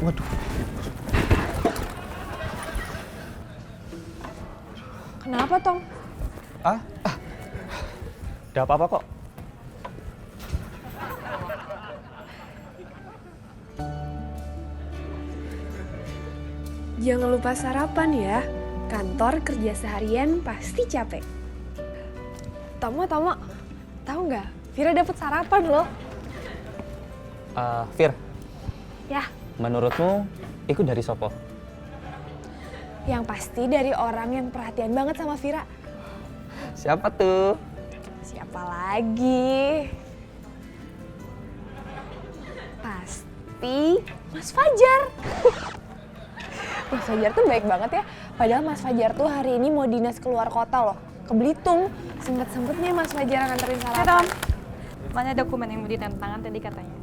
Waduh. Kenapa, Tong? Ah? Udah apa-apa kok. Jangan lupa sarapan ya. Kantor kerja seharian pasti capek. Tomo, tahu nggak? Vira dapat sarapan loh. Fir, Ya, menurutmu itu dari sopo? yang pasti dari orang yang perhatian banget sama Vira. Siapa tuh? Siapa lagi? Pasti Mas Fajar. Mas Fajar tuh baik banget ya. Padahal Mas Fajar tuh hari ini mau dinas keluar kota loh. Ke Belitung. Sempet-sempetnya Mas Fajar nganterin Hey sarapan. Tom, mana dokumen yang mau ditandatangan tadi katanya?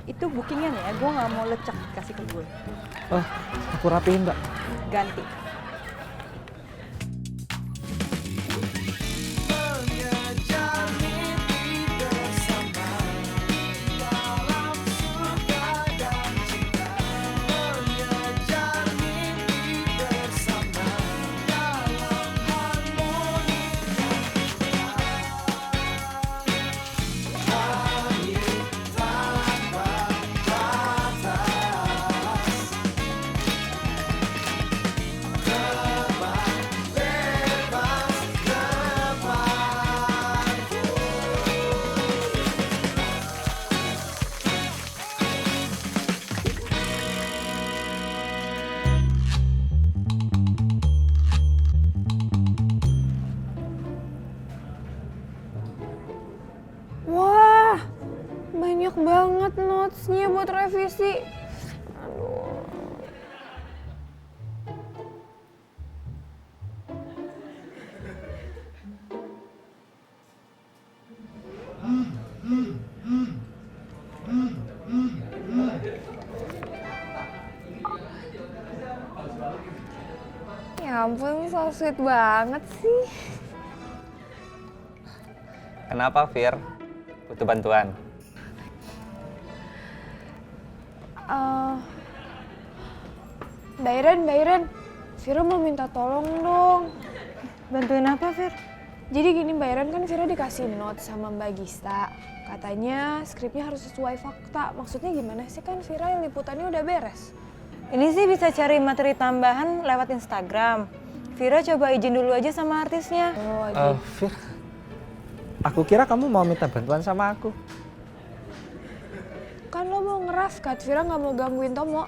Itu bookingnya nih ya, gue nggak mau lecek kasih ke gue. Oh, aku rapihin mbak. Ganti. Wah, banyak banget notes-nya buat revisi. Aduh. Ya ampun, so sweet banget sih. Kenapa Fir? Butuh bantuan? Mbak Iren, Vira mau minta tolong dong. Bantuin apa, Fir? Jadi gini Mbak Iren, kan Vira dikasih note sama Mbak Gista. Katanya skripnya harus sesuai fakta. Maksudnya gimana sih, kan Vira liputannya udah beres. Ini sih bisa cari materi tambahan lewat Instagram. Vira coba izin dulu aja sama artisnya. Oh, gitu. Fir, aku kira kamu mau minta bantuan sama aku. Kan lo mau ngeraf, Kak. Vira nggak mau gangguin Tomo.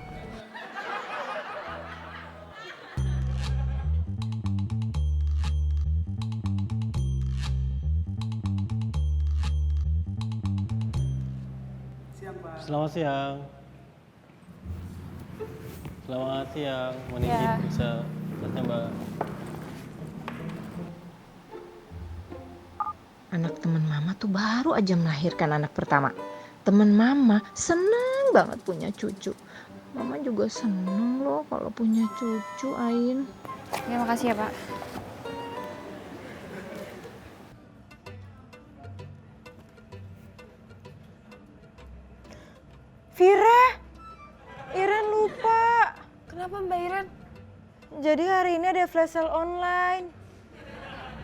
Selamat siang. Selamat siang. Mohon izin Ya. bisa lihatnya Mbak. Anak temen mama tuh baru aja melahirkan anak pertama. Temen mama seneng banget punya cucu. Mama juga seneng loh kalau punya cucu, Ain. Ya, makasih ya, Pak. Vira, Iren lupa. Kenapa Mbak Iren? Jadi hari ini ada flash sale online.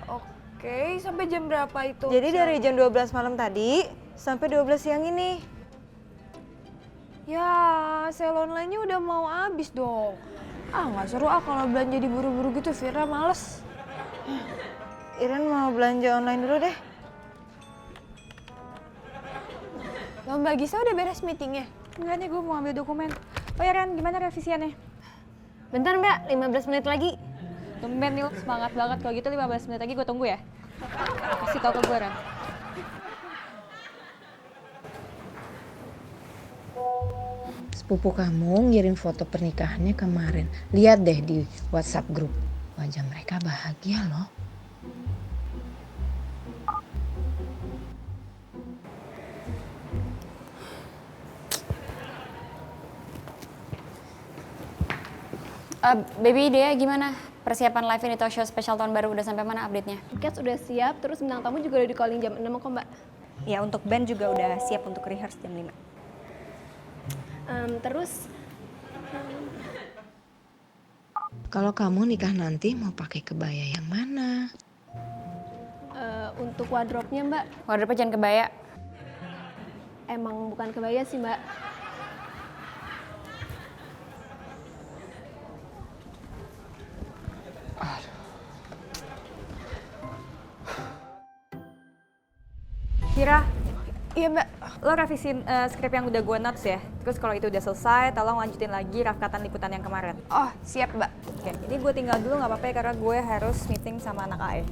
Oke, sampai jam berapa itu? Jadi dari jam 12 malam tadi sampai 12 siang ini. Ya, sale online-nya udah mau habis dong. Ah, nggak seru kalau belanja diburu-buru gitu, Vira males. Iren mau belanja online dulu deh. Loh, Mbak Gisa udah beres meetingnya? Enggak nih, gue mau ambil dokumen. Oh ya Ren, gimana revisiannya? Bentar Mbak, 15 menit lagi. Tumben Nil, semangat banget. Kalau gitu 15 menit lagi gue tunggu ya. Kasih tau ke gue Ren. Sepupu kamu ngirim foto pernikahannya kemarin. Lihat deh di WhatsApp grup. Wajah mereka bahagia loh. Baby Dea gimana? Persiapan live Inito Show spesial tahun baru udah sampai mana update-nya? Tiket udah siap, terus bintang tamu juga udah di calling jam 6 kok Mbak. Ya untuk band juga udah siap untuk rehearse jam 5. Terus Kalau kamu nikah nanti mau pakai kebaya yang mana? untuk wardrobe-nya Mbak, Wardrobe jangan kebaya. emang bukan kebaya sih Mbak. Kira, Iya Mbak. lo revisi skrip yang udah gue notes ya. Terus kalau itu udah selesai, tolong lanjutin lagi rafkatan liputan yang kemarin. Oh siap Mbak. Oke, ini gue tinggal dulu nggak apa-apa ya karena gue harus meeting sama anak AE.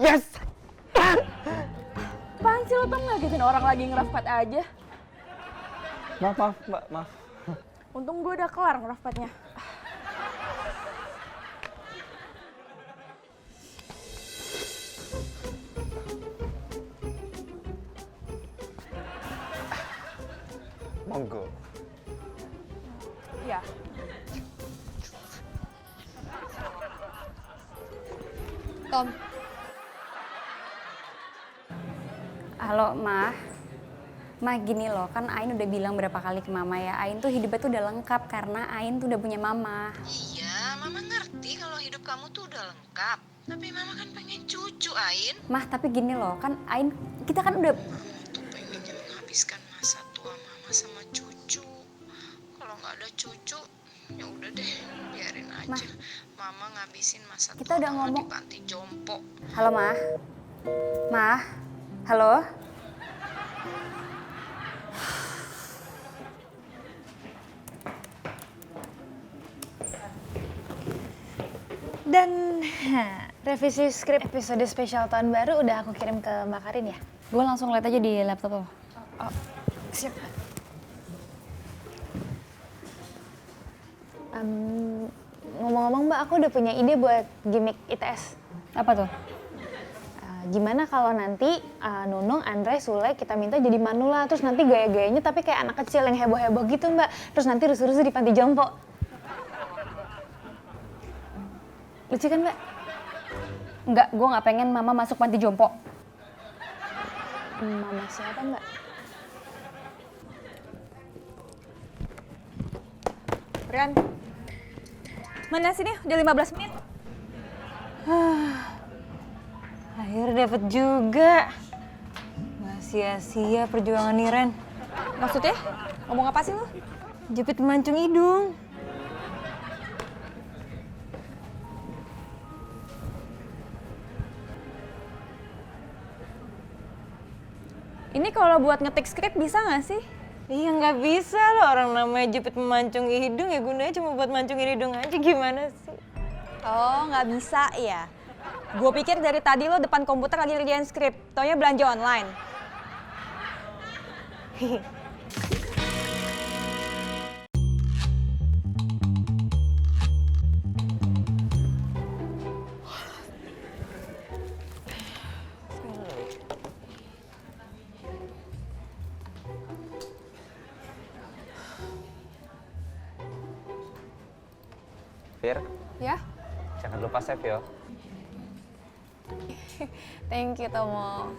Yes! Apaan sih lo tuh ngagetin orang lagi ngerafkat aja? Maaf, maaf, Mbak, maaf. Untung gue udah kelar ngerafkatnya. Monggo. Ya. Tom, Halo, Mah. Mah gini loh, kan Ain udah bilang berapa kali ke Mama ya. Ain tuh hidupnya tuh udah lengkap karena Ain tuh udah punya Mama. Iya, Mama ngerti kalau hidup kamu tuh udah lengkap. Tapi Mama kan pengen cucu, Ain. Mah, tapi gini loh, kan Ain, kita kan udah... Mama tuh pengen menghabiskan masa tua Mama sama cucu. Kalau nggak ada cucu, ya udah deh, biarin aja. Mama ngabisin masa Kita tua udah Mama di ngomong. panti jompo. Halo, Mah. Mah, halo? dan revisi skrip episode spesial tahun baru udah aku kirim ke Mbak Karin ya? Gue langsung liat aja di laptop lo. Oh, siap. Ngomong-ngomong Mbak, aku udah punya ide buat gimmick ITS. Apa tuh? Gimana kalau nanti Nunung, Andre, Sule kita minta jadi manula, terus nanti gaya-gayanya tapi kayak anak kecil yang heboh-heboh gitu Mbak. Terus nanti rusuh-rusuh di panti jompo. Lucu kan Mbak? Enggak, gue gak pengen Mama masuk panti jompo. Mama siapa Mbak? Brian, mana sini? Udah 15 menit. Akhirnya dapet juga. Nggak sia-sia perjuangan Niren. Maksudnya? Ngomong apa sih lo? Jepit mancung hidung. Ini kalau buat ngetik skrip bisa nggak sih? Iya nggak bisa loh, orang namanya jepit memancung hidung ya gunanya cuma buat mancungin hidung aja, gimana sih? Oh nggak bisa ya? Gue pikir dari tadi lo depan komputer lagi kerjain skrip, taunya belanja online. Fir, Ya? jangan lupa save yo. Thank you Tomo.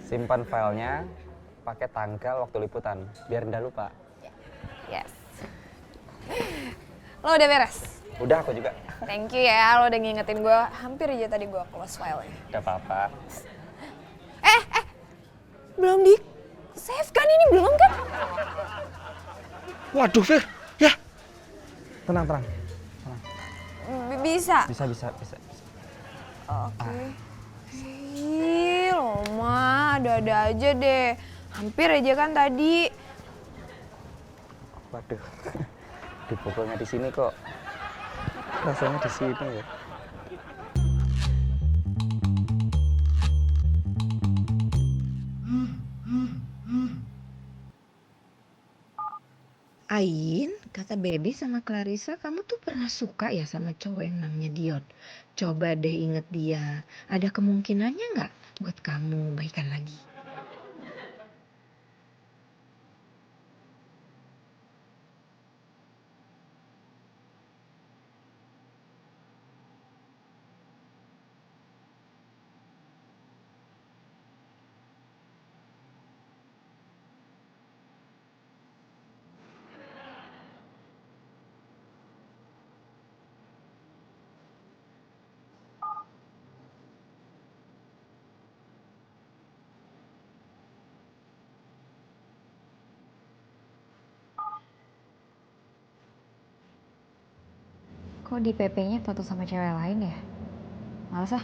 Simpan filenya, pakai tanggal waktu liputan, biar nggak lupa. Yes. Lo udah beres? Udah aku juga. Thank you ya, lo udah ngingetin gue. Hampir aja tadi gue close file-nya. Udah apa-apa. Belum di save kan ini? Belum kan? Waduh, Fir. Ya. Tenang, tenang. Bisa? Bisa. Oke. Ih, lo mah ada-ada aja deh. Hampir aja kan tadi. Waduh. Dipukulnya di sini kok. Rasanya di sini ya. Ain, kata Baby sama Clarissa, kamu tuh pernah suka ya sama cowok yang namanya Dion. Coba deh inget dia. Ada kemungkinannya nggak buat kamu baikan lagi? Kok di PP-nya foto sama cewek lain ya? Males ah.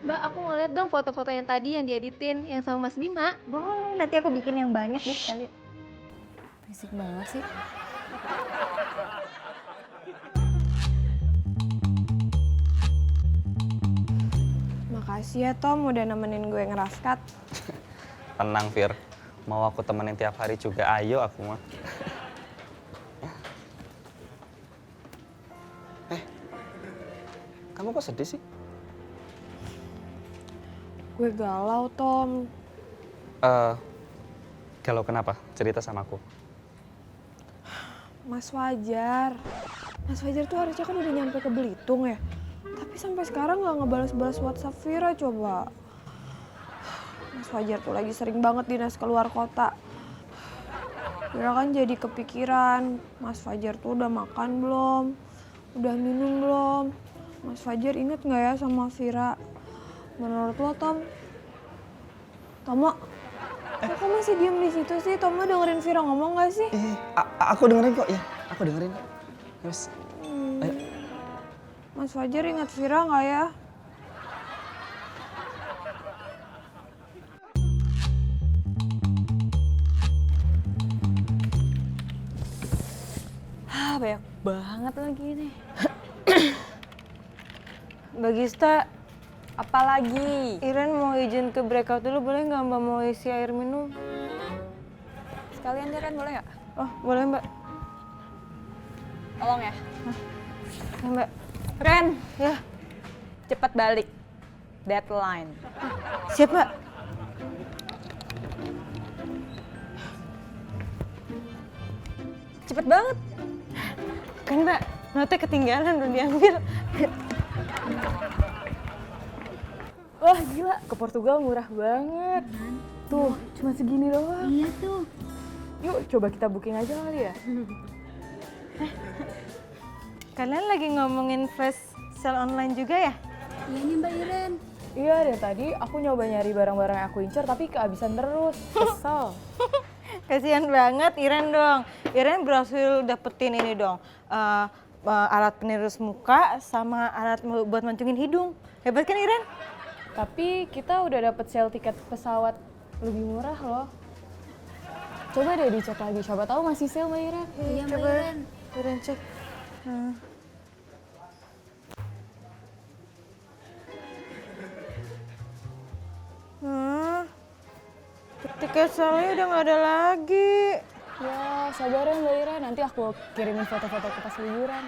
Mbak, aku mau lihat dong foto-foto yang tadi yang dieditin, yang sama Mas Bima. Boleh, nanti aku bikin yang banyak deh sekali. Berisik banget sih. Makasih ya Tom udah nemenin gue ngeraskat. Tenang, Fir. Mau aku temenin tiap hari juga, ayo aku mah. Kamu kok sedih sih? Gue galau Tom. Galau kenapa? Cerita sama aku. Mas Fajar. Mas Fajar tuh harusnya kan udah nyampe ke Belitung ya. Tapi sampai sekarang nggak ngebalas-balas WhatsApp Vira coba. Mas Fajar tuh lagi sering banget dinas keluar kota. Vira kan jadi kepikiran, Mas Fajar tuh udah makan belum? Udah minum belum? Mas Fajar inget nggak ya sama Vira? Menurut lo, Tom? Tomo, kok kamu masih diem di situ sih? Tomo dengerin Vira ngomong nggak sih? Aku dengerin kok, ya. Aku dengerin. Terus, ayo. Mas Fajar ingat Vira nggak ya? Banyak banget lagi nih. Mbak Gista, Apalagi? Iren mau izin ke breakout dulu, boleh nggak Mbak mau isi air minum? Sekalian deh kan boleh nggak? Oh, boleh Mbak. Tolong ya. Ya Mbak. Ren, Ya, cepat balik. Deadline. siap Mbak. Cepet banget. Kan Mbak, notnya ketinggalan belum diambil. Wah gila, ke Portugal murah banget. Tuh, cuma segini doang. Iya tuh. Yuk coba kita booking aja kali ya. Kalian lagi ngomongin flash sale online juga ya? Iya nih Mbak Iren. Iya, dari tadi aku nyoba nyari barang-barang yang aku incer tapi kehabisan terus. Kesel. Kasihan banget Iren dong. Iren berhasil dapetin ini dong. Alat penirus muka sama alat buat mancungin hidung. Hebat kan Iren? Tapi kita udah dapet sale tiket pesawat lebih murah loh. Coba deh dicek lagi, siapa tahu masih sale Mbak Iren. Iya Mbak Iren. Iren cek. Tiket sale udah nggak ada lagi. Ya, sabar ya Mbak Iren, nanti aku kirimin foto-foto ke pas liburan.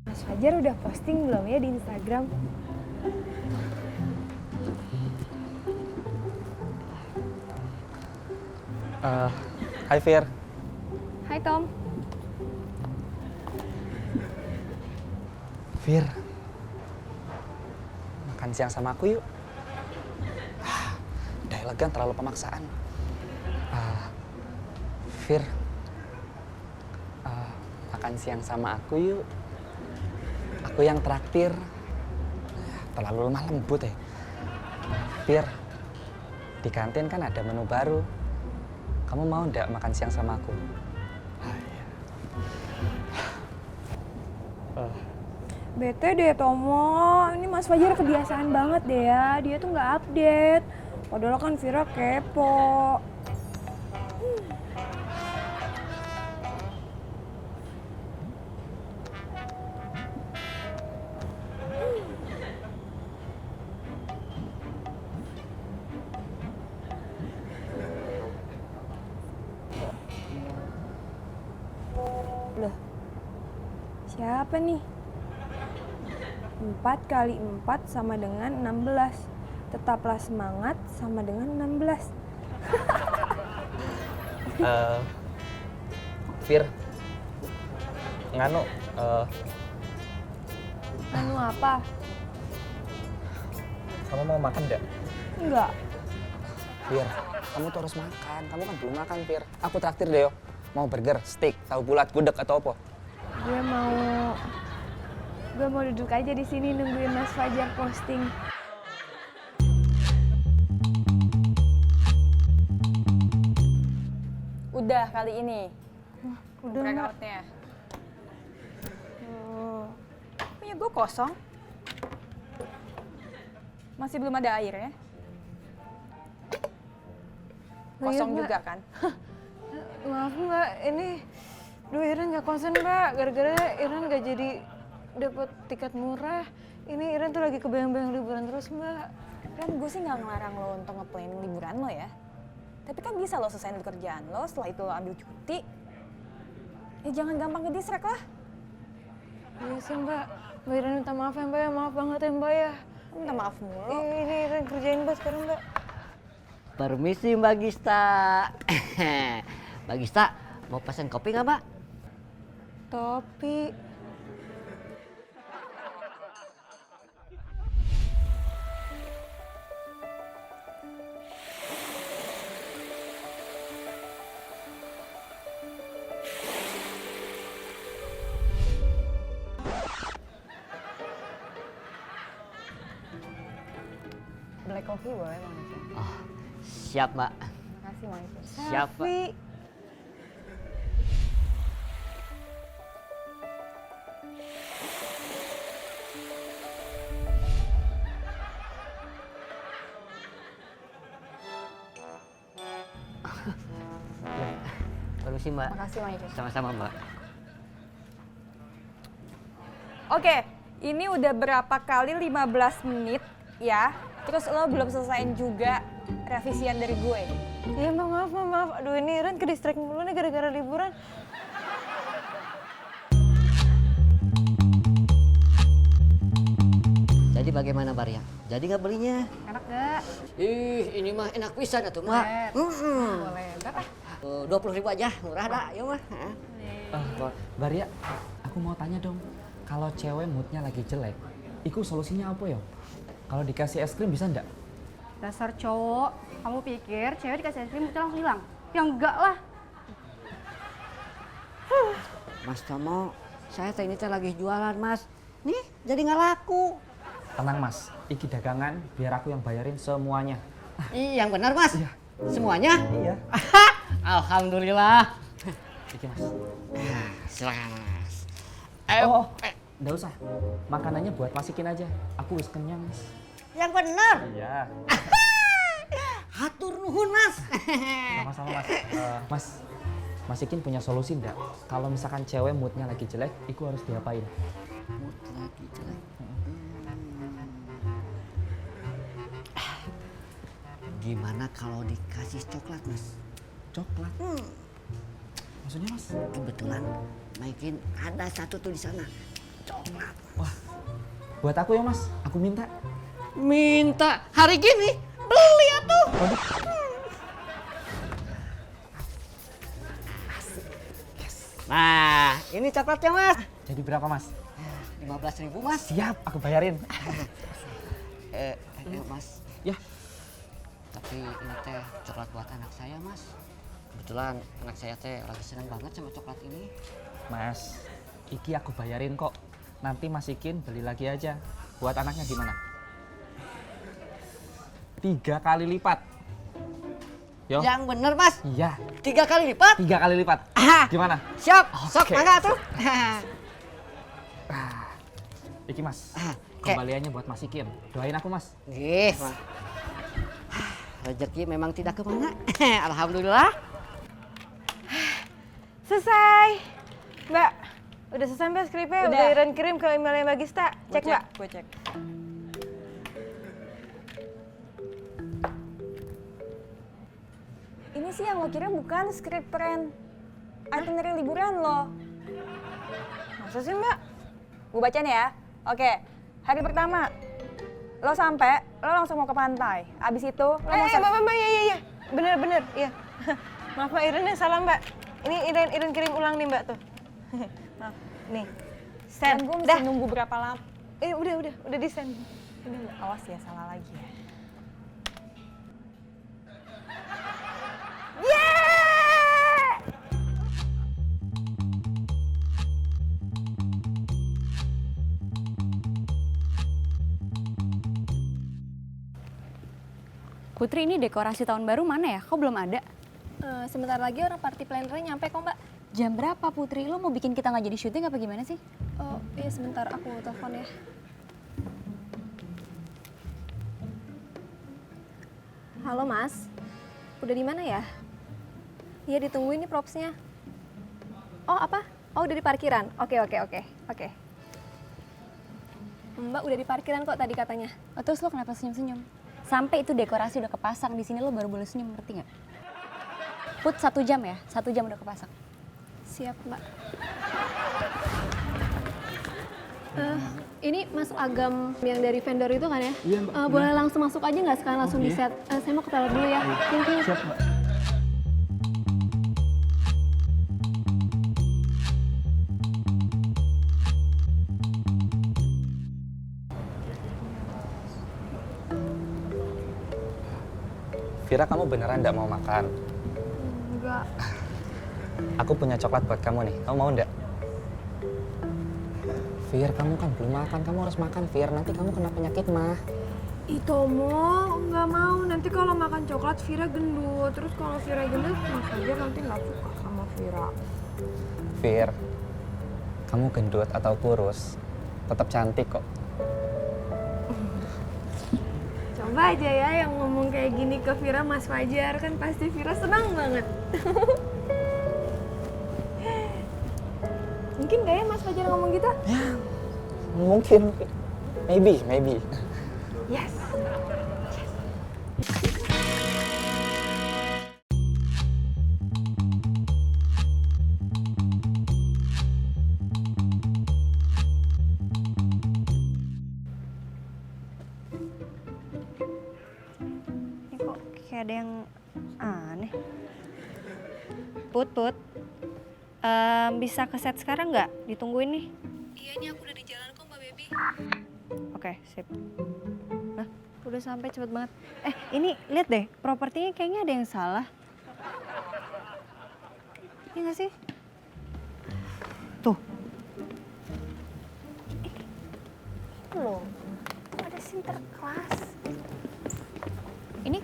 Mas Fajar udah posting belum ya di Instagram? Hai, Fir. Hai Tom. Fir, makan siang sama aku yuk. Udah elegan, terlalu pemaksaan. Fir, makan siang sama aku yuk. Aku yang traktir. Terlalu lemah lembut ya. Fir, di kantin kan ada menu baru. Kamu mau ndak makan siang sama aku? Bete deh Tomo, ini Mas Fajar kebiasaan banget deh ya, dia tuh nggak update. Padahal kan Vira kepo. Loh, siapa nih? 4 kali 4 sama dengan 16. Tetaplah semangat sama dengan 16. Fir, nganu, Anu apa? kamu mau makan ndak? Enggak. Fir, kamu tuh harus makan. Kamu kan belum makan, Fir. Aku traktir deh, yo. Mau burger, steak, tahu bulat, gudeg atau apa? Gue mau duduk aja di sini nungguin Mas Fajar posting. Udah kali ini. Udah Mbak. Breakout-nya. Punya gue kosong. Masih belum ada air ya? Kosong Mbak. juga kan? Maaf Mbak, ini Iren nggak konsen Mbak, gara-gara Iren nggak jadi dapat tiket murah. Ini Iren tuh lagi kebayang-bayang liburan terus Mbak. Kan gue sih nggak ngelarang lo untuk nge-planning liburan lo ya. Tapi kan bisa lo selesaiin kerjaan lo, setelah itu lo ambil cuti. Ya jangan gampang ke-distract lah. Iya sih Mbak, Mbak Iren minta maaf ya Mbak ya, maaf banget ya Mbak ya. Minta maaf mulu. Ini Iren kerjain Mbak sekarang Mbak. Permisi Mbak Gista. Mbak Gista, mau pesan kopi nggak Mbak? Topi. Black coffee boleh Bang Ica? Oh, siap Mbak. Makasih Bang Ica. Siap Mbak. Permisi Mbak. Makasih Bang Ica. Sama-sama Mbak. Oke, ini udah berapa kali 15 menit ya. Terus lo belum selesaiin juga revisian dari gue. Iya Mbak, maaf Mbak, maaf. Aduh ini Iren ke-distract mulu nih gara-gara liburan. Jadi bagaimana Barya? Jadi nggak belinya? Enak gak? Ih, ini mah enak pisan atuh Mbak. Boleh. Berapa? 20.000 aja, murah dah, ya mah. Baria, aku mau tanya dong. Kalau cewek moodnya lagi jelek, itu solusinya apa ya? Kalau dikasih es krim bisa ndak? Dasar cowok, kamu pikir cewek dikasih es krim itu langsung hilang? Ya enggak lah. Mas Tomo, saya teh ini teh lagi jualan Mas. Nih, jadi nggak laku. Tenang Mas, iki dagangan biar aku yang bayarin semuanya. Yang benar Mas. Iya. Semuanya? Iya. Alhamdulillah. Iki Mas. Silakan Mas. Nggak usah. Makanannya buat masikin aja. Aku wis kenyang Mas. Yang benar. Iya. Hatur nuhun Mas. Sama-sama Mas. Mas, masikin punya solusi nggak? Kalau misalkan cewek moodnya lagi jelek, iku harus diapain? Mood lagi jelek. Gimana kalau dikasih coklat Mas? Coklat. Maksudnya Mas? Kebetulan Maikin ada satu tuh di sana. Coklat. Wah, buat aku ya Mas. Aku minta. Minta hari gini beli atuh. Waduh. Nah, ini coklatnya Mas. Jadi berapa Mas? 15.000 Mas. Siap, aku bayarin. Mas. Ya. Tapi ini teh coklat buat anak saya Mas. Kebetulan anak saya teh lagi senang banget sama coklat ini. Mas, iki aku bayarin kok. Nanti Mas Ikin beli lagi aja. Buat anaknya gimana? 3 kali lipat. Yo. Yang bener Mas. Iya, 3 kali lipat. 3 kali lipat. Ah, Gimana? siap. Sok Oke. mangga tuh. Iki Mas, Oke. kembaliannya buat Mas Ikin. Doain aku Mas. Ih, Mas. Rezeki memang tidak kemana. Alhamdulillah. Selesai. Mbak, udah selesai Mbak skripnya? Udah. Udah Iren kirim ke emailnya Mbak Gista. Cek Mbak. Gue cek. Ini sih yang lo kirim bukan skrip pren. Itinerary liburan lo. Masa sih Mbak? Gue bacain ya. Oke, hari pertama lo sampai, lo langsung mau ke pantai. Abis itu lo mau Mbak, iya. Bener, iya. Maaf Mbak, Iren yang salah Mbak. Ini Iren kirim ulang nih Mbak tuh. Maaf, nih. Dan Send. gue mesti Dah. nunggu berapa lama? Udah di send. Ini Mbak. Awas ya, salah lagi ya. Putri, ini dekorasi tahun baru mana ya? Kok belum ada? Sebentar lagi orang party plannernya nyampe kok mbak. Jam berapa Putri? Lo mau bikin kita nggak jadi syuting apa gimana sih? Oh iya sebentar aku telepon ya. Halo mas, udah di mana ya? Iya ditungguin nih propsnya. Oh apa? Oh udah di parkiran. Oke. Mbak udah di parkiran kok tadi katanya. Oh, terus lo kenapa senyum-senyum? Sampai itu dekorasi udah kepasang di sini lo baru boleh senyum, ngerti nggak? Put 1 jam ya, 1 jam udah kepasang. Siap mbak. Ini Mas Agam yang dari vendor itu kan ya? Iya, Mbak. Boleh langsung masuk aja nggak sekarang langsung di set? Saya mau ke toilet dulu ya. Thank you. Siap, Mbak. Vira, kamu beneran nggak mau makan? Enggak. Aku punya coklat buat kamu nih. Kamu mau nggak? Vir, kamu kan belum makan. Kamu harus makan, Vir. Nanti kamu kena penyakit mah. Ih Tomo, nggak mau. Nanti kalau makan coklat Vira gendut. Terus kalau Vira gendut, Mas Fajar nanti nggak suka sama Vira. Vir, kamu gendut atau kurus, tetap cantik kok. Coba aja ya yang ngomong kayak gini ke Vira Mas Fajar. Kan pasti Vira senang banget. Mungkin gak ya Mas Fajar ngomong gitu? Mungkin, maybe. Yes. Ini kok kayak ada yang aneh. Put. Bisa ke set sekarang nggak? Ditungguin nih. Iya ini aku udah di jalan kok Mbak Baby. Oke, sip. Nah, udah sampai cepet banget. Ini lihat deh, propertinya kayaknya ada yang salah. Iya nggak sih? Tuh. Loh, ada Sinterklas. Ini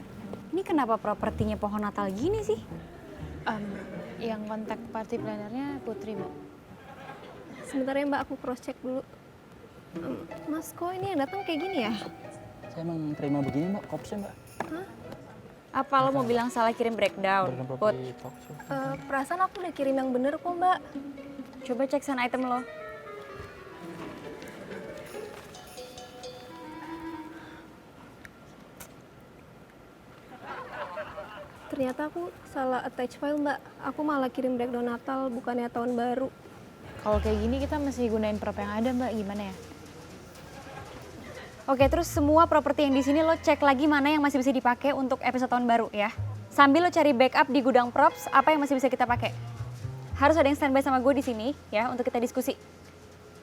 kenapa propertinya pohon Natal gini sih? Yang kontak party plannernya Putri, Mbak. Sebentar ya Mbak aku cross check dulu. Mas kok ini yang datang kayak gini ya? Saya emang terima begini, Mbak. Kopsnya, Mbak. Apa lo mau bilang salah kirim breakdown? Put, Perasaan aku udah kirim yang bener kok Mbak. coba cek send item lo. Ternyata aku salah attach file Mbak. Aku malah kirim breakdown Natal bukannya tahun baru. Kalau kayak gini kita mesti gunain prop yang ada Mbak, gimana ya? Oke, terus semua properti yang di sini lo cek lagi mana yang masih bisa dipakai untuk episode tahun baru ya. Sambil lo cari backup di gudang props apa yang masih bisa kita pakai. Harus ada yang standby sama gue di sini ya untuk kita diskusi.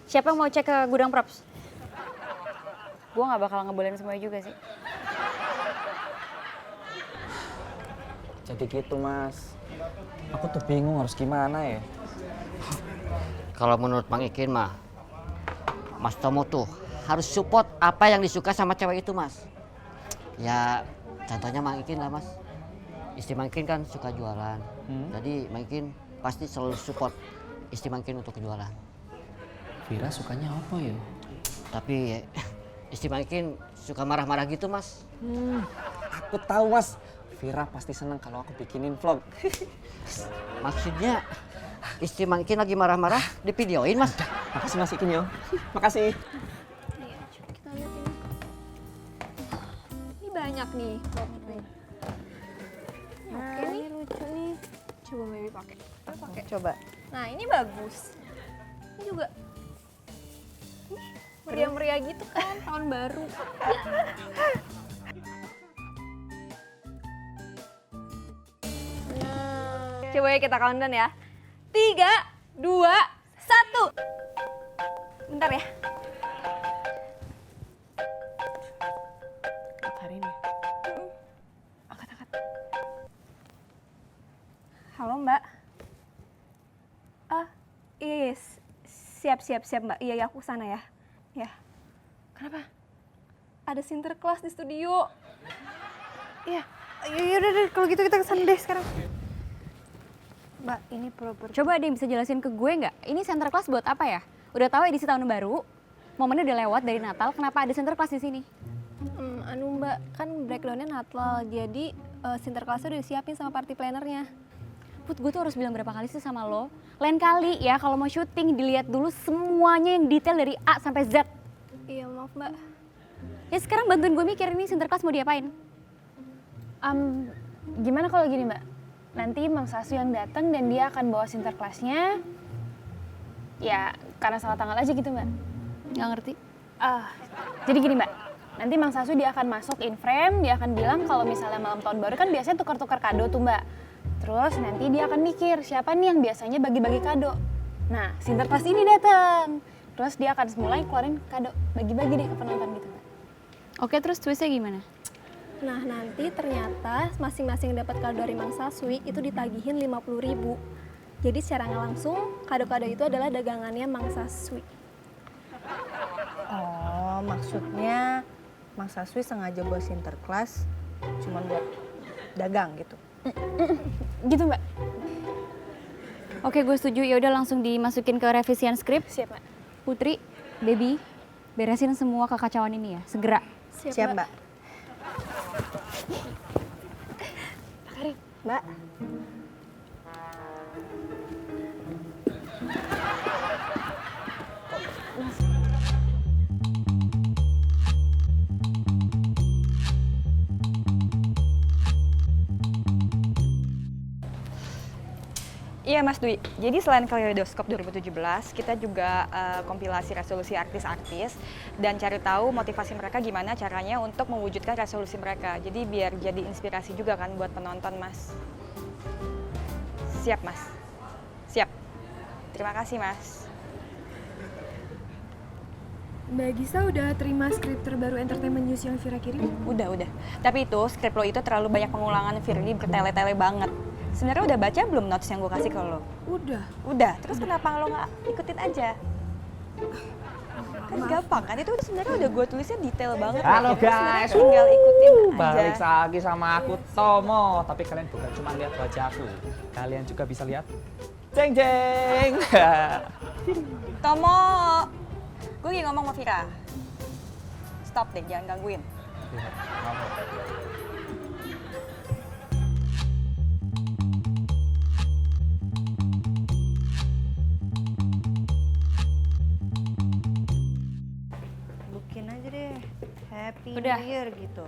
Siapa yang mau cek ke gudang props? Gue nggak bakal ngebolehin semuanya juga sih. Jadi gitu, Mas. Aku tuh bingung harus gimana ya. Kalau menurut Mang Ikin mah, Mas Tomo tuh harus support apa yang disuka sama cewek itu, Mas. Ya contohnya Mang Ikin lah, Mas. Istri Mang Ikin kan suka jualan. Jadi Mang Ikin pasti selalu support istri Mang Ikin untuk jualan. Vira sukanya apa ya? Tapi istri Mang Ikin suka marah-marah gitu, Mas. Aku tahu, Mas. Vira pasti senang kalau aku bikinin vlog. Maksudnya istri Mang Ikin lagi marah-marah divideoin, Mas. Makasih, Mas Ikin, yo. Makasih. Kita lihat ini. Ini banyak nih props nih. Oke nih. Lucu nih. Coba Baby pakai. Pakai. Coba. Nah ini bagus. Ini juga. Ini meriah-meriah gitu kan tahun baru. Coba ya kita countdown ya. 3, 2, 1. Bentar ya. Karin ya? Angkat. Halo Mbak. Iya, siap Mbak. Iya aku sana ya. Ya. Kenapa? Ada Sinterklas di studio. Iya, yaudah deh kalau gitu kita kesana deh sekarang. Mbak, ini proper. Coba ada yang bisa jelasin ke gue nggak? Ini center class buat apa ya? Udah tahu edisi tahun baru, momennya udah lewat dari Natal, kenapa ada center class di sini? Mbak, kan breakdownnya Natal, jadi sinterklasnya udah disiapin sama party plannernya. Put, gue tuh harus bilang berapa kali sih sama lo? Lain kali ya kalau mau syuting dilihat dulu semuanya yang detail dari A sampai Z. Iya, maaf Mbak. Ya sekarang bantuin gue mikir ini center class mau diapain? Gimana kalau gini Mbak? Nanti Mang Sasu yang datang dan dia akan bawa sinterklasnya. Ya karena salah tanggal aja gitu Mbak. Nggak ngerti. Jadi gini Mbak, nanti Mang Sasu dia akan masuk in frame, dia akan bilang kalau misalnya malam tahun baru kan biasanya tukar-tukar kado tuh Mbak. Terus nanti dia akan mikir siapa nih yang biasanya bagi-bagi kado. Nah, sinterklas ini datang. Terus dia akan mulai keluarin kado, bagi-bagi deh ke penonton gitu Mbak. Oke, terus twistnya gimana? Nah, nanti ternyata masing-masing dapat kado dari Mang Saswi itu ditagihin 50.000. Jadi secara nggak langsung, kado-kado itu adalah dagangannya Mang Saswi. Oh, maksudnya Mang Saswi sengaja buat sinterklas cuman buat dagang gitu. Gitu Mbak. Oke, gue setuju. Ya udah langsung dimasukin ke revisian skrip. Siap Mbak. Putri, Baby, beresin semua kekacauan ini ya, segera. Siap, Mbak. Mbak, Iya Mas Dwi, jadi selain Kaleidoskop 2017, kita juga kompilasi resolusi artis-artis dan cari tahu motivasi mereka gimana caranya untuk mewujudkan resolusi mereka. Jadi biar jadi inspirasi juga kan buat penonton Mas. Siap Mas, siap. Terima kasih Mas. Mbak Gisa udah terima skrip terbaru Entertainment News yang Vira kirim? Udah. Tapi itu skrip lo itu terlalu banyak pengulangan Firly bertele-tele banget. Sebenarnya udah baca belum notes yang gue kasih ke lo? Udah. Terus kenapa lo nggak ikutin aja? Kan gampang kan? Itu sebenarnya udah gue tulisnya detail banget. Halo Jadi guys, sebenarnya tinggal ikutin aja. balik lagi sama aku Tomo. Tapi kalian bukan cuma lihat wajah aku, kalian juga bisa lihat jeng jeng. Tomo, gue lagi ngomong sama Vira. Stop deh, jangan gangguin. Bikin aja deh, Happy Udah. New Year gitu.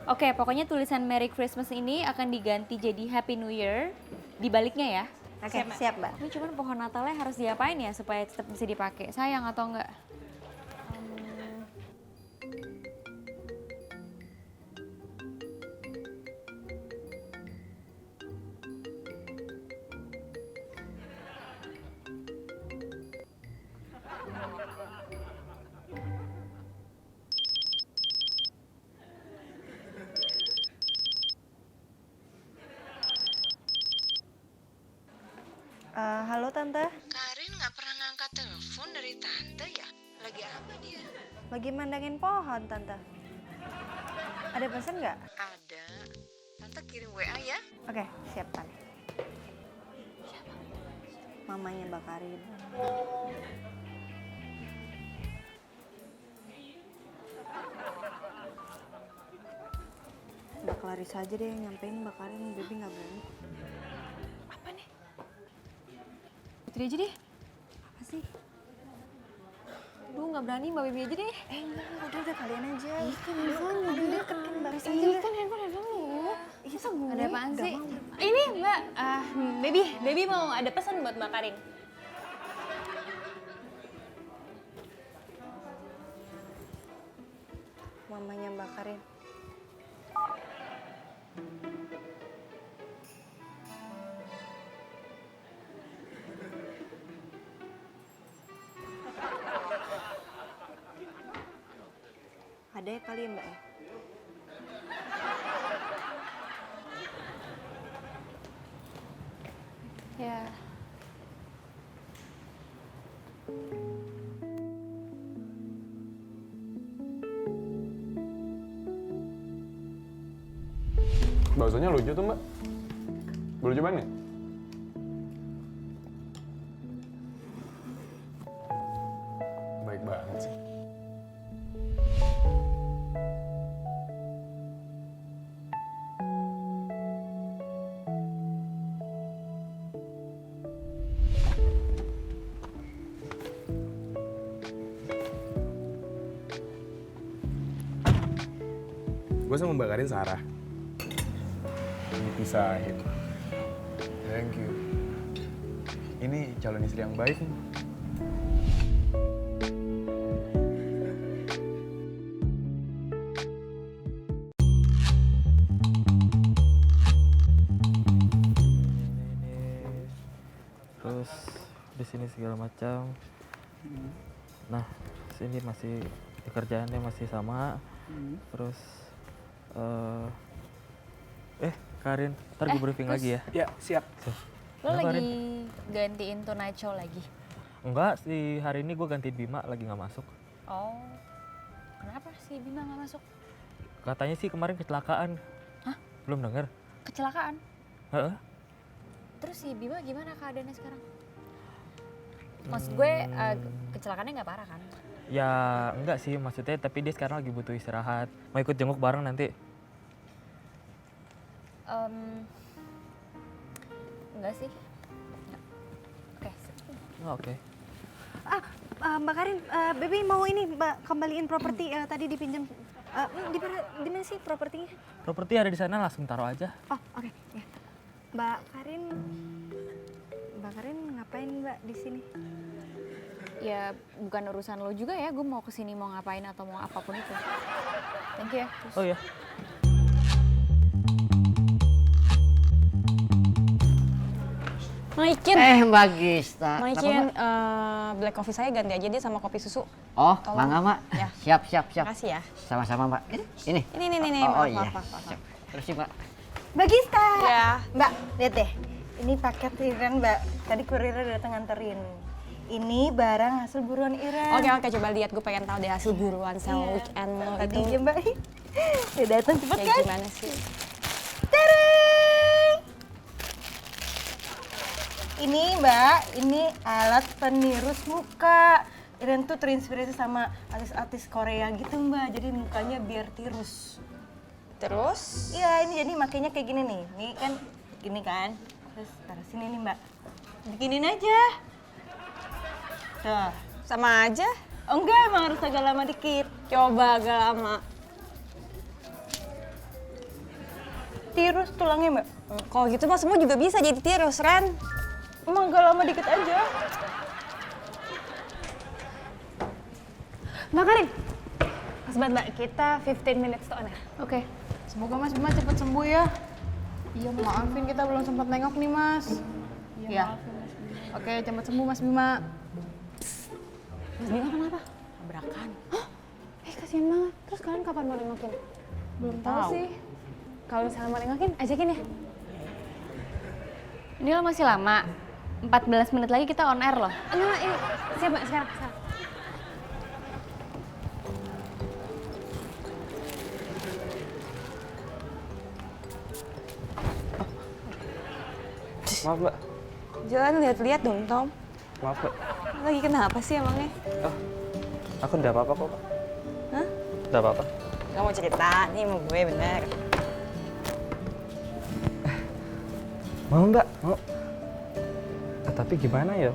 Oke, pokoknya tulisan Merry Christmas ini akan diganti jadi Happy New Year di baliknya ya. Oke, siap Mbak. Ini cuman pohon Natalnya harus diapain ya supaya tetap bisa dipakai? Sayang atau enggak? Halo Tante, Karin nggak pernah ngangkat telepon dari tante ya? Lagi apa dia? lagi mandangin pohon Tante. Ada pesan nggak? Ada. Tante kirim WA ya. Oke, siap Tante. Mamanya Mbak Karin. Mbak Clarissa aja deh yang nyampein Mbak Karin, Baby nggak berani. Putri aja deh. Apa sih? Duh nggak berani Mbak Baby aja deh. Udah kalian aja. Iya kan handphone udah kan baris aja. Iya kan handphone lu. Masa gue? Ada apaan sih? Ini Mbak, Baby mau ada pesan buat Mbak Karin. Mamanya Mbak Karin. Ada ya kali ya Mbak ya? Ya. Baksonya lucu tuh mbak. Boleh cobain nggak? Baik banget sih. Gue sama Mbak Karin Sarah. Dipisahin. Thank you. Ini calon istri yang baik nih. Terus di sini segala macam. Nah, sini masih pekerjaannya masih sama. Terus Karin, ntar gue briefing lagi ya. Ya, siap. Lo Kenapa, lagi gantiin Tonight Show lagi? Enggak, hari ini gue gantiin Bima lagi nggak masuk. Oh, kenapa sih Bima nggak masuk? Katanya sih kemarin kecelakaan. Hah? Belum denger? Kecelakaan? Heeh. Terus si Bima gimana keadaannya sekarang? Maksud gue kecelakaannya nggak parah kan? Ya enggak sih maksudnya, tapi dia sekarang lagi butuh istirahat. Mau ikut jenguk bareng nanti? Enggak sih. Oke. Oke. Mbak Karin, Baby mau ini Mbak kembaliin properti tadi dipinjam. Di mana sih propertinya? Properti ada di sana, langsung taruh aja. Oh, oke. Ya. Mbak Karin ngapain Mbak di sini? Ya bukan urusan lo juga ya, gue mau kesini mau ngapain atau mau apapun itu. Thank you ya. Oh ya. Maikin. Mbak Gista. Maikin, black coffee saya ganti aja dia sama kopi susu. Oh, Tolong. bangga Mbak. Ya. Siap. Makasih ya. Sama-sama Mbak. Ini. Ini. Oh, maaf, iya. maaf. Siap. Terus sih Mbak. Mbak Gista. Ya. Mbak, lihat deh. Ini paket Iren Mbak. Tadi kurirnya datang nganterin. Ini barang hasil buruan Iren. Oke, coba lihat, gue pengen tahu deh hasil buruan sama weekend lo Tadi itu. ya Mbak. Udah datang cepet Kayak kan? gimana sih? Tereng! Ini Mbak, ini alat penirus muka. Iren tuh terinspirasi sama artis-artis Korea gitu Mbak, jadi mukanya biar tirus. Terus? Iya, ini jadi makanya kayak gini nih. Ini kan gini kan. Terus taruh sini nih Mbak. Bikinin aja. Tuh. Sama aja? Oh enggak, emang harus agak lama dikit. Coba agak lama. Tirus tulangnya Mbak. Kalau gitu mah semua juga bisa jadi tirus, Ren. Emang agak lama dikit aja. Mbak Karin, pas banget Mbak, kita 15 minutes to on air. Oke. Semoga Mas Bima cepet sembuh ya. Iya, maafin kita belum sempat nengok nih Mas. Iya. Oke, cepet sembuh Mas Bima. Mas Bima kenapa? Tabrakan. Kasian banget. Terus kalian kapan mau nengokin? Belum Tahu sih. Kalau misalnya mau nengokin, ajakin ya. Ini lo masih lama. 14 menit lagi kita on air loh. Enggak, ini siap Mbak, sekarang. Maaf Mbak. Jangan lihat-lihat dong, Tom. Maaf Mbak. Lagi kenapa sih emangnya? Oh, aku nggak apa-apa kok Mbak. Hah? Nggak apa-apa. Gak mau cerita, nih mau gue bener. Mau Mbak, mau. Tapi gimana ya?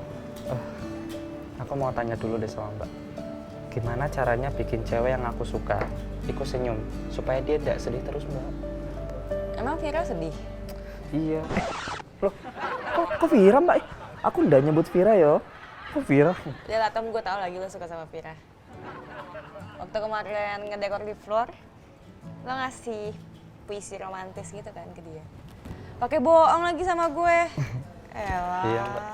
Aku mau tanya dulu deh sama Mbak. Gimana caranya bikin cewek yang aku suka ikut senyum supaya dia tidak sedih terus Mbak? Emang Vira sedih? Iya. Loh, kok Vira Mbak? Aku nggak nyebut Vira yo. Kok Vira? Udah lah Tom, gue tau lagi lo suka sama Vira. Waktu kemarin ngedekor di floor, lo ngasih puisi romantis gitu kan ke dia. Pakai bohong lagi sama gue. Elah. Iya Mbak.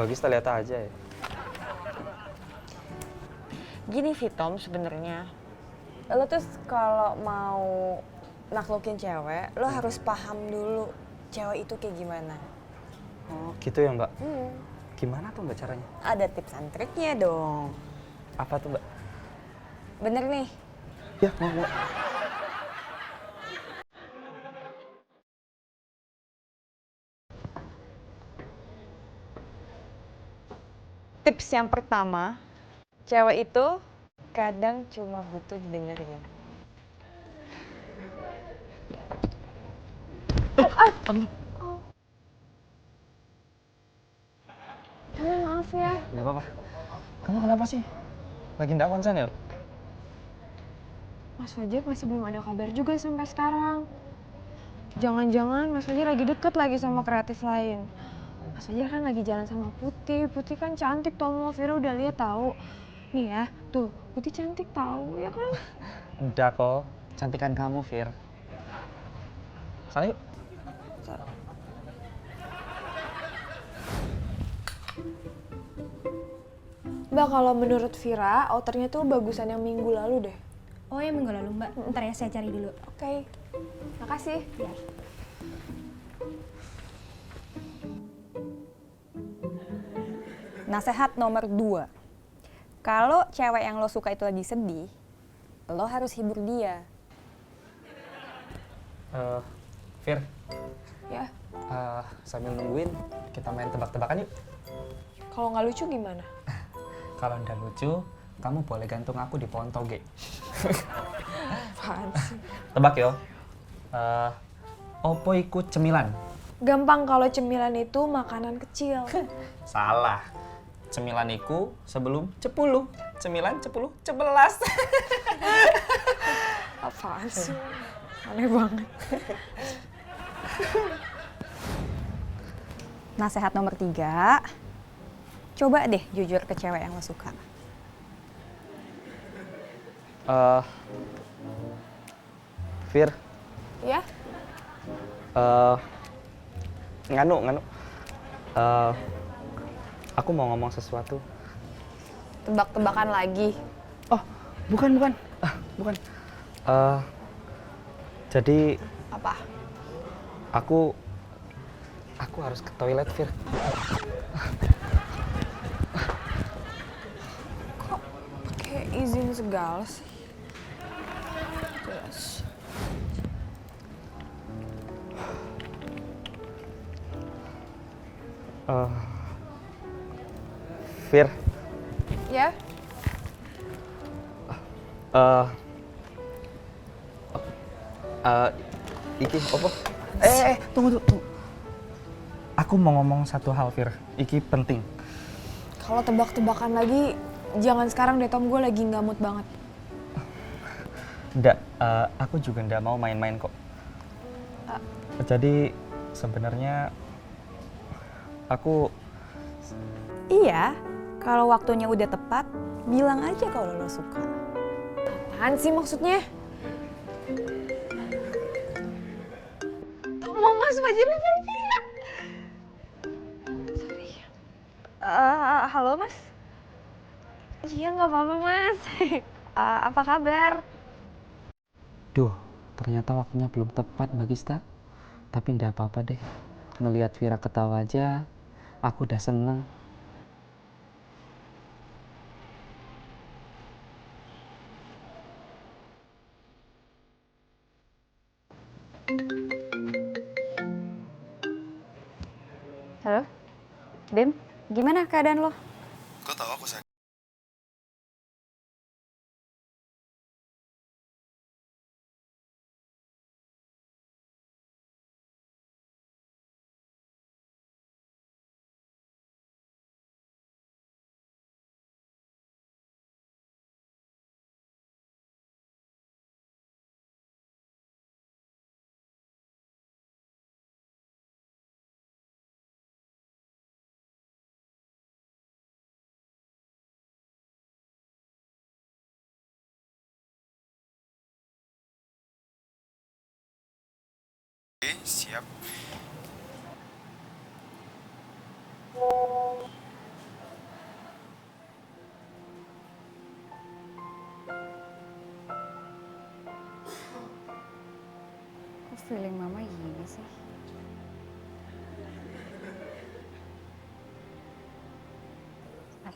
Bagus kita lihat aja ya. Gini sih Tom sebenarnya. Lo tuh kalau mau naklukin cewek, lo harus paham dulu cewek itu kayak gimana. Oh, gitu ya Mbak? Gimana tuh Mbak caranya? Ada tips and triknya dong. Apa tuh Mbak? Bener nih. Ya, mau. Tips yang pertama, cewek itu kadang cuma butuh didengerin. Maaf ya. Gak apa-apa. Kamu kenapa sih? Lagi nggak konsen ya? Mas Fajar masih belum ada kabar juga sampai sekarang. Jangan-jangan Mas Fajar lagi deket lagi sama kreatif lain. Mas Fajar kan lagi jalan sama Putih. Putih kan cantik, Tomo. Vira udah lihat tahu. Nih ya, tuh Putih cantik tahu ya kan? Udah kok, cantikan kamu, Fir. Sana yuk. Mbak, kalau menurut Vira, outernya tuh bagusan yang minggu lalu deh. Oh ya minggu lalu mbak, ntar ya saya cari dulu. Oke, makasih. Nasehat nomor 2. Kalau cewek yang lo suka itu lagi sedih, lo harus hibur dia. Fir, Ya, sambil nungguin, kita main tebak-tebakan yuk. kalau nggak lucu gimana? Kalau ndak lucu, kamu boleh gantung aku di pohon toge. Apaan sih? Tebak yo. Opo ikut cemilan? Gampang, kalau cemilan itu makanan kecil. Salah. Cemilan iku sebelum 10. Cemilan 10, 11. Apaan sih? Aneh banget. Nasehat nomor 3. Coba deh jujur ke cewek yang lo suka. Fir, Ya? nganu. Aku mau ngomong sesuatu. Tebak-tebakan lagi. Oh, bukan. Bukan. Jadi Apa? aku harus ke toilet, Fir. Kok pakai izin segala sih? Jelas. Fir, Ya? iki opo? Tunggu. Aku mau ngomong satu hal, Fir. Iki penting. Kalau tebak-tebakan lagi, jangan sekarang deh Tom, gue lagi nggak mood banget. Nggak, aku juga nggak mau main-main kok. Jadi sebenarnya aku... Iya, kalau waktunya udah tepat, bilang aja kalau lo suka. Apaan sih maksudnya? Mau Mas Fajar nelfon Vira. Sorry. Halo Mas? Iya nggak apa-apa Mas. Apa kabar? Duh, ternyata waktunya belum tepat, Mbak Gista. Tapi nggak apa-apa deh. Ngelihat Vira ketawa aja, aku udah seneng. Halo, Bim, gimana keadaan lo? Kau tahu aku sakit? Siap. Kok feeling mama gini sih?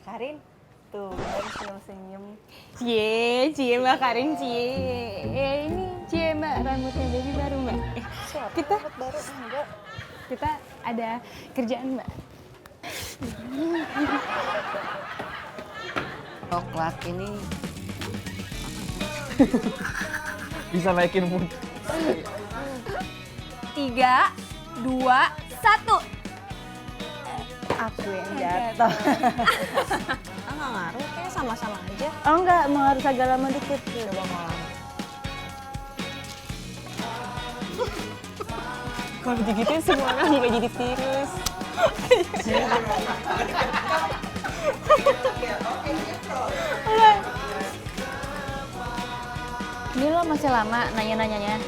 Karin, tuh baru senyum. Cie Mbak Karin, ini cie Mbak, rambutnya baby baru Mbak. Kita ada kerjaan Mbak. Coklat ini Bisa naikin mood. 3, 2, 1. Aku yang jatuh. Nggak ngaruh, kayak sama-sama aja. Oh enggak, mau harus agak lama dikit. Coba ngomong. Kalau digigit semua orang juga jadi virus. Ini lo masih lama nanya-nanyanya.